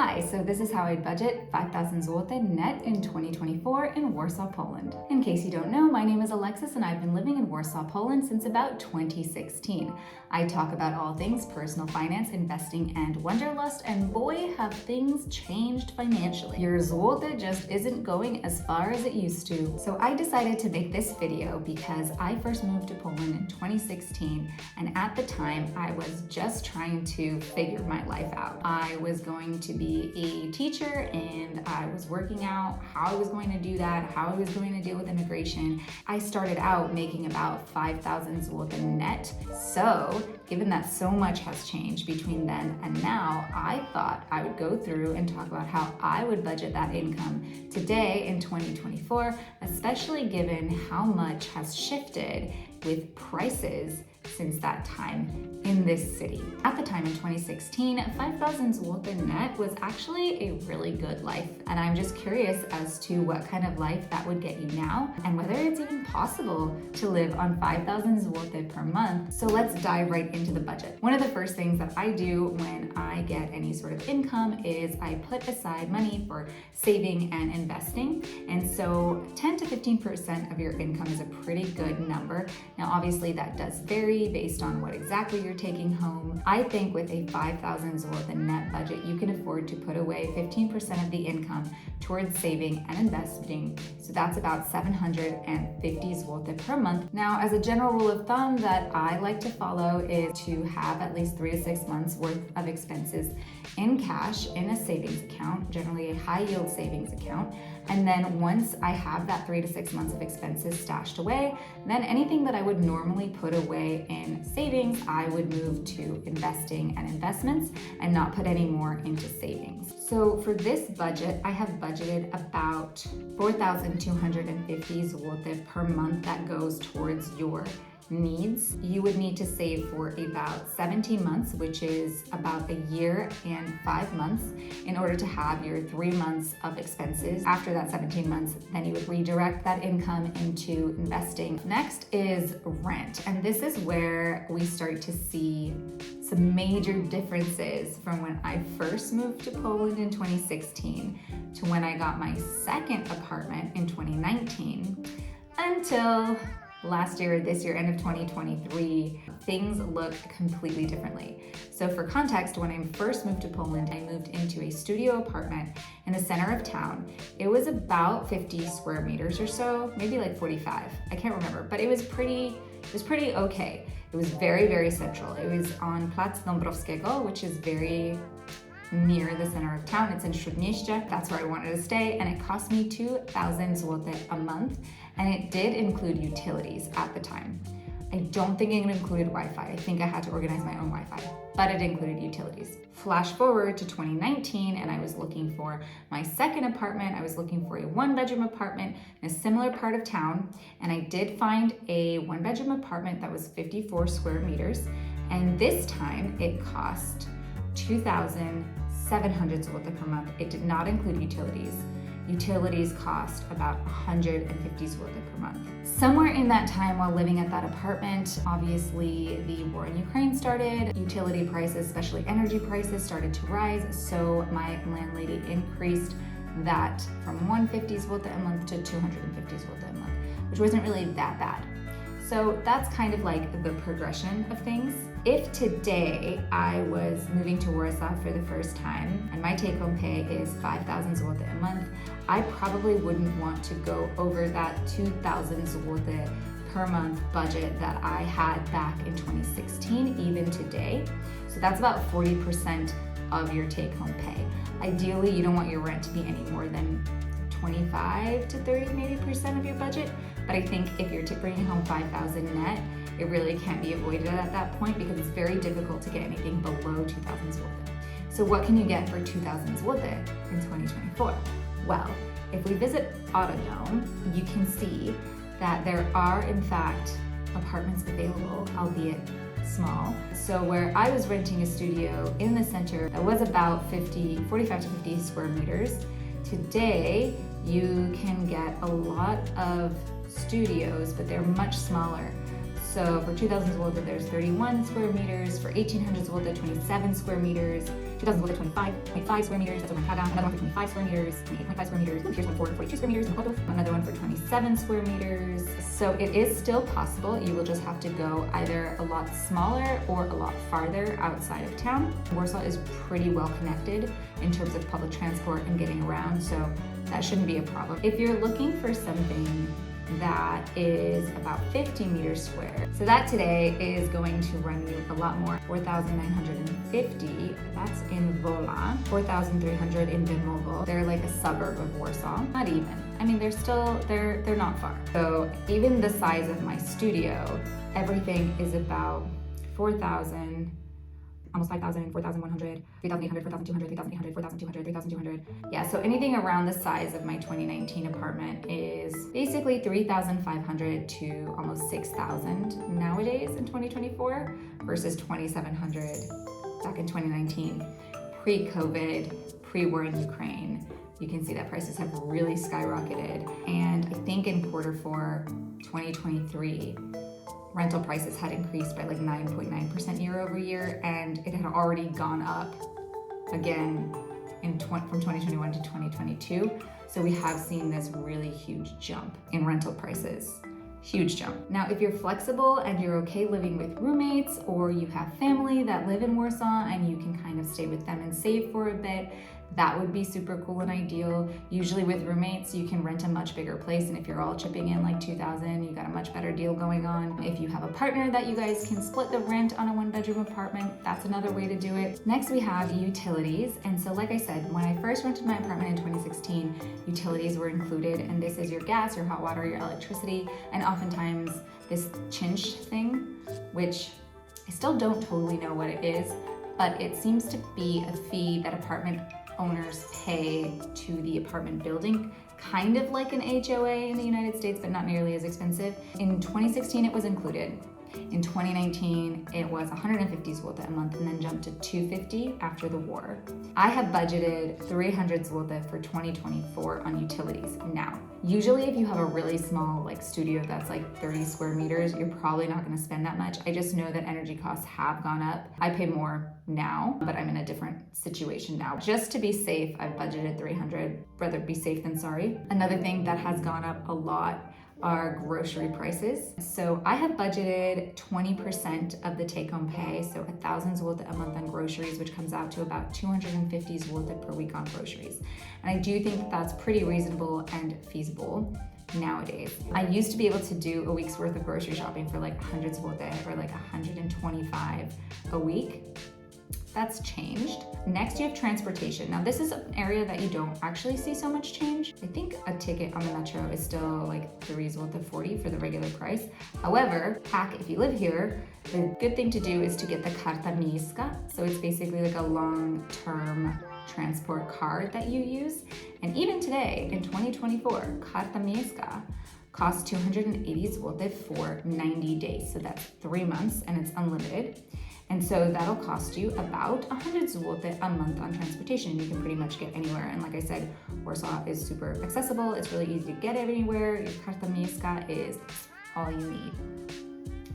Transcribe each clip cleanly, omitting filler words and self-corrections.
Hi, so this is how I budget 5,000 zloty net in 2024 in Warsaw, Poland. In case you don't know, my name is Alexis and I've been living in Warsaw, Poland since about 2016. I talk about all things personal finance, investing, and wanderlust, and boy, have things changed financially. Your zloty just isn't going as far as it used to. So I decided to make this video because I first moved to Poland in 2016, and at the time I was just trying to figure my life out. I was going to be a teacher and I was working out how I was going to do that, how I was going to deal with immigration. I started out making about 5,000 zloty net. So given that so much has changed between then and now, I thought I would go through and talk about how I would budget that income today in 2024, especially given how much has shifted with prices since that time in this city. At the time in 2016, 5,000 zloty net was actually a really good life. And I'm just curious as to what kind of life that would get you now and whether it's even possible to live on 5,000 zloty per month. So let's dive right into the budget. One of the first things that I do when I get any sort of income is I put aside money for saving and investing. And so 10 to 15% of your income is a pretty good number. Now, obviously that does vary based on what exactly you're taking home. I think with a 5,000 zloty net budget, you can afford to put away 15% of the income towards saving and investing. So that's about 750 zloty per month. Now, as a general rule of thumb that I like to follow is to have at least 3 to 6 months worth of expenses in cash in a savings account, generally a high yield savings account. And then once I have that 3 to 6 months of expenses stashed away, then anything that I would normally put away in savings, I would move to investing and investments and not put any more into savings. So for this budget, I have budgeted about 4,250 zloty per month that goes towards your needs. You would need to save for about 17 months, which is about a year and 5 months, in order to have your 3 months of expenses. After that 17 months, then you would redirect that income into investing. Next is rent, and this is where we start to see some major differences from when I first moved to Poland in 2016 to when I got my second apartment in 2019 until last year, this year, end of 2023, things look completely differently. So for context, when I first moved to Poland, I moved into a studio apartment in the center of town. It was about 50 square meters or so, maybe like 45. I can't remember, but it was pretty okay. It was very, very central. It was on Plac Dąbrowskiego, which is very near the center of town. It's in Śródmieście. That's where I wanted to stay, and it cost me 2,000 zloty a month, and it did include utilities at the time. I don't think it included Wi-Fi. I think I had to organize my own Wi-Fi, but it included utilities. Flash forward to 2019, and I was looking for my second apartment. I was looking for a 1-bedroom apartment in a similar part of town, and I did find a 1-bedroom apartment that was 54 square meters, and this time it cost 2,700 zloty per month. It did not include utilities. Utilities cost about 150 zloty per month. Somewhere in that time while living at that apartment, obviously the war in Ukraine started. Utility prices, especially energy prices, started to rise. So my landlady increased that from 150 zloty a month to 250 zloty a month, which wasn't really that bad. So that's kind of like the progression of things. If today I was moving to Warsaw for the first time and my take-home pay is 5,000 zloty a month, I probably wouldn't want to go over that 2,000 zloty per month budget that I had back in 2016, even today. So that's about 40% of your take-home pay. Ideally, you don't want your rent to be any more than 25 to 30 maybe percent of your budget. But I think if you're bringing home 5,000 net, it really can't be avoided at that point because it's very difficult to get anything below 2,000 zloty. So what can you get for 2,000 zloty in 2024? Well, if we visit Autodome, you can see that there are in fact apartments available, albeit small. So where I was renting a studio in the center that was about 45 to 50 square meters, today you can get a lot of studios, but they're much smaller. So for 2000 zloty, there's 31 square meters. For 1800 zloty, 27 square meters. 2000 zloty, 25.5 square meters. That's over in Praga. Another one for 25 square meters, 28.5 square meters. Here's one for 42 square meters in Kotów. Another one for 27 square meters. So it is still possible. You will just have to go either a lot smaller or a lot farther outside of town. Warsaw is pretty well connected in terms of public transport and getting around, so that shouldn't be a problem. If you're looking for something that is about 50 meters square, so that today is going to run you a lot more. 4,950, that's in Wola. 4,300 in Bemowo. They're like a suburb of Warsaw. Not even. I mean, they're not far. So even the size of my studio, everything is about 4,000, almost 5,000, 4,100, 3,800, 4,200, 3,800, 4,200, 3,200. Yeah, so anything around the size of my 2019 apartment is basically 3,500 to almost 6,000 nowadays in 2024 versus 2,700 back in 2019, pre-COVID, pre-war in Ukraine. You can see that prices have really skyrocketed. And I think in Q4 2023, rental prices had increased by like 9.9% year over year, and it had already gone up again from 2021 to 2022. So we have seen this really huge jump in rental prices. Huge jump. Now, if you're flexible and you're okay living with roommates, or you have family that live in Warsaw and you can kind of stay with them and save for a bit, that would be super cool and ideal. Usually with roommates, you can rent a much bigger place, and if you're all chipping in like 2,000, you got a much better deal going on. If you have a partner that you guys can split the rent on a 1-bedroom apartment, that's another way to do it. Next, we have utilities. And so like I said, when I first rented my apartment in 2016, utilities were included, and this is your gas, your hot water, your electricity, and oftentimes this czynsz thing, which I still don't totally know what it is, but it seems to be a fee that apartment owners pay to the apartment building, kind of like an HOA in the United States, but not nearly as expensive. In 2016, it was included. In 2019, it was 150 zloty a month and then jumped to 250 after the war. I have budgeted 300 zloty for 2024 on utilities. Now, usually if you have a really small like studio that's like 30 square meters, you're probably not gonna spend that much. I just know that energy costs have gone up. I pay more now, but I'm in a different situation now. Just to be safe, I've budgeted 300, rather be safe than sorry. Another thing that has gone up a lot are grocery prices. So I have budgeted 20% of the take-home pay, so 1,000 zloty a month on groceries, which comes out to about 250 zloty per week on groceries. And I do think that's pretty reasonable and feasible nowadays. I used to be able to do a week's worth of grocery shopping for like 100 zloty or like 125 a week. That's changed. Next, you have transportation. Now, this is an area that you don't actually see so much change. I think a ticket on the metro is still like 3.40 for the regular price. However, if you live here, the good thing to do is to get the karta miejska. So it's basically like a long-term transport card that you use. And even today, in 2024, karta miejska costs 280 zloty for 90 days. So that's 3 months and it's unlimited. And so that'll cost you about 100 zloty a month on transportation. You can pretty much get anywhere. And like I said, Warsaw is super accessible. It's really easy to get anywhere. Your karta miejska is all you need.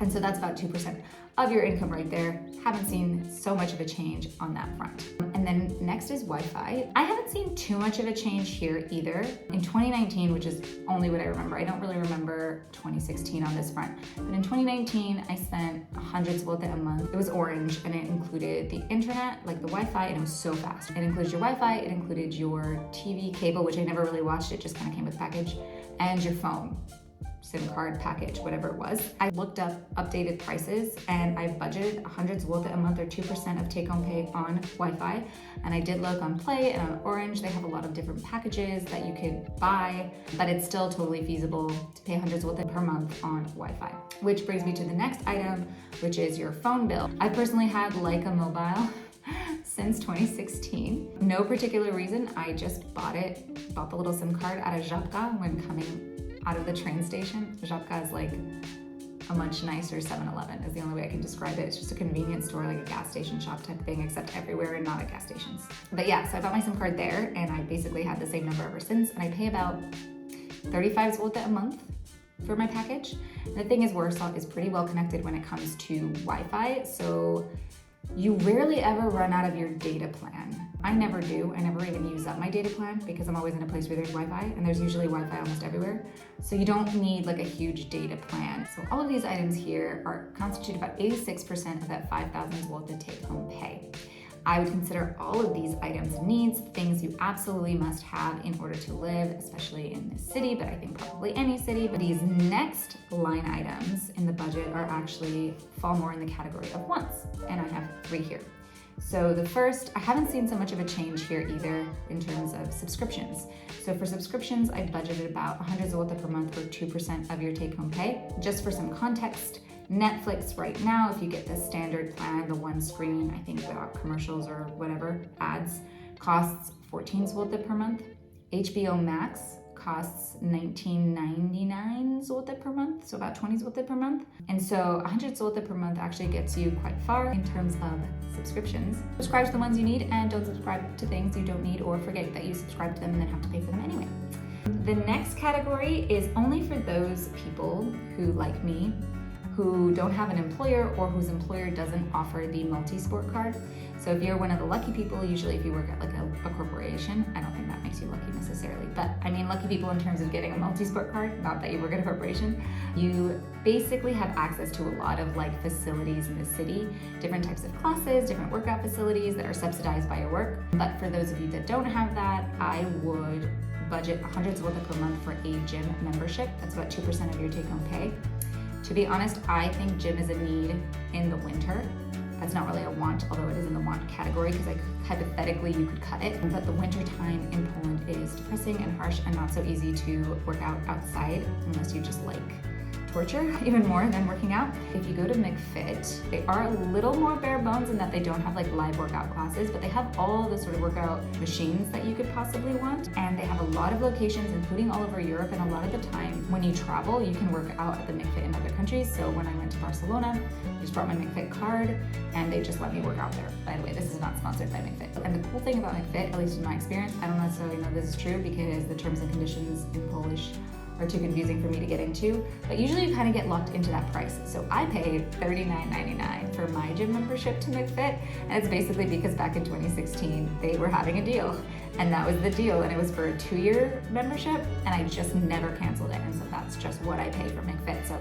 And so that's about 2% of your income right there. Haven't seen so much of a change on that front. And then next is Wi-Fi. I haven't seen too much of a change here either. In 2019, which is only what I remember, I don't really remember 2016 on this front, but in 2019, I spent 100 zloty a month. It was orange and it included the internet, like the Wi-Fi, and it was so fast. It included your Wi-Fi, it included your TV cable, which I never really watched, it just kind of came with the package, and your phone. SIM card package, whatever it was. I looked up updated prices and I budgeted 100 zloty a month or 2% of take-home pay on Wi-Fi. And I did look on Play and on Orange. They have a lot of different packages that you could buy, but it's still totally feasible to pay 100 zloty per month on Wi-Fi. Which brings me to the next item, which is your phone bill. I personally had like a mobile since 2016. No particular reason, I just bought the little SIM card at a Żabka when coming out of the train station. Żabka is like a much nicer 7-Eleven is the only way I can describe it. It's just a convenience store, like a gas station shop type thing, except everywhere and not at gas stations. But yeah, so I bought my SIM card there and I basically had the same number ever since, and I pay about 35 zloty a month for my package. And the thing is, Warsaw is pretty well connected when it comes to Wi-Fi, so you rarely ever run out of your data plan. I never do. I never even use up my data plan because I'm always in a place where there's Wi-Fi, and there's usually Wi-Fi almost everywhere. So you don't need like a huge data plan. So all of these items here constitute about 86% of that 5,000 zloty take-home pay. I would consider all of these items needs, things you absolutely must have in order to live, especially in this city, but I think probably any city. But these next line items in the budget are actually fall more in the category of wants, and I have 3 here. So the first, I haven't seen so much of a change here either in terms of subscriptions. So for subscriptions, I budgeted about 100 zloty per month, or 2% of your take-home pay. Just for some context, Netflix right now, if you get the standard plan, the one screen, I think without commercials or whatever, ads, costs 14 zloty per month. HBO Max costs 19.99 zloty per month, so about 20 zloty per month. And so 100 zloty per month actually gets you quite far in terms of subscriptions. Subscribe to the ones you need and don't subscribe to things you don't need or forget that you subscribe to them and then have to pay for them anyway. The next category is only for those people who, like me, who don't have an employer or whose employer doesn't offer the multi-sport card. So if you're one of the lucky people, usually if you work at like a corporation, I don't think that makes you lucky necessarily, but I mean lucky people in terms of getting a multi-sport card, not that you work at a corporation, you basically have access to a lot of like facilities in the city, different types of classes, different workout facilities that are subsidized by your work. But for those of you that don't have that, I would budget 100 zloty per month for a gym membership. That's about 2% of your take-home pay. To be honest, I think gym is a need in the winter. That's not really a want, although it is in the want category because like hypothetically you could cut it. But the winter time in Poland is depressing and harsh and not so easy to work out outside unless you just like torture even more than working out. If you go to McFit, they are a little more bare bones in that they don't have like live workout classes, but they have all the sort of workout machines that you could possibly want. And they have a lot of locations, including all over Europe. And a lot of the time when you travel, you can work out at the McFit in other countries. So when I went to Barcelona, I just brought my McFit card and they just let me work out there. By the way, this is not sponsored by McFit. And the cool thing about McFit, at least in my experience, I don't necessarily know this is true because the terms and conditions in Polish are too confusing for me to get into, but usually you kind of get locked into that price. So I paid $39.99 for my gym membership to McFit, and it's basically because back in 2016, they were having a deal, and that was the deal, and it was for a 2-year membership, and I just never canceled it, and so that's just what I pay for McFit, so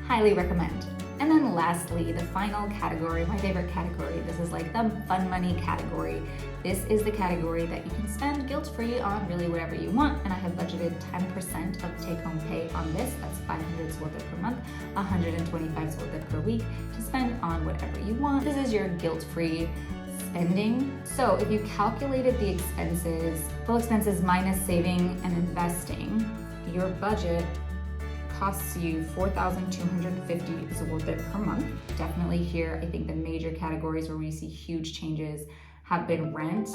highly recommend. And then lastly, the final category, my favorite category, this is like the fun money category. This is the category that you can spend guilt-free on really whatever you want, and I have budgeted 10% of take-home pay on this. That's 500 zloty per month, 125 zloty per week to spend on whatever you want. This is your guilt-free spending. So if you calculated the expenses, full expenses minus saving and investing, your budget costs you 4,250 zloty per month. Definitely here, I think the major categories where we see huge changes have been rent,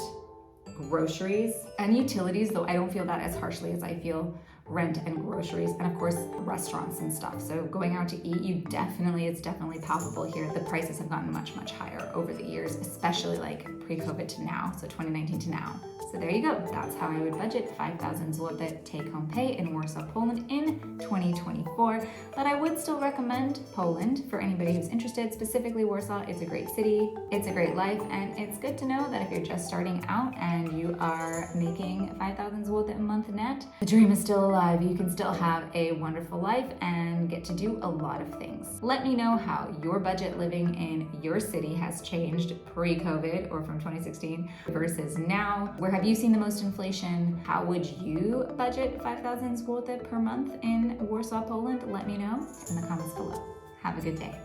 groceries, and utilities, though I don't feel that as harshly as I feel rent and groceries, and of course restaurants and stuff. So going out to eat, it's definitely palpable here. The prices have gotten much, much higher over the years, especially like pre-COVID to now, so 2019 to now. So there you go. That's how I would budget 5,000 zloty take-home pay in Warsaw, Poland in 2024. But I would still recommend Poland for anybody who's interested, specifically Warsaw. It's a great city, it's a great life, and it's good to know that if you're just starting out and you are making 5,000 zloty a month net, the dream is still alive. You can still have a wonderful life and get to do a lot of things. Let me know how your budget living in your city has changed pre-COVID or from 2016 versus now. Where have you seen the most inflation? How would you budget 5,000 zloty per month in Warsaw, Poland? Let me know in the comments below. Have a good day.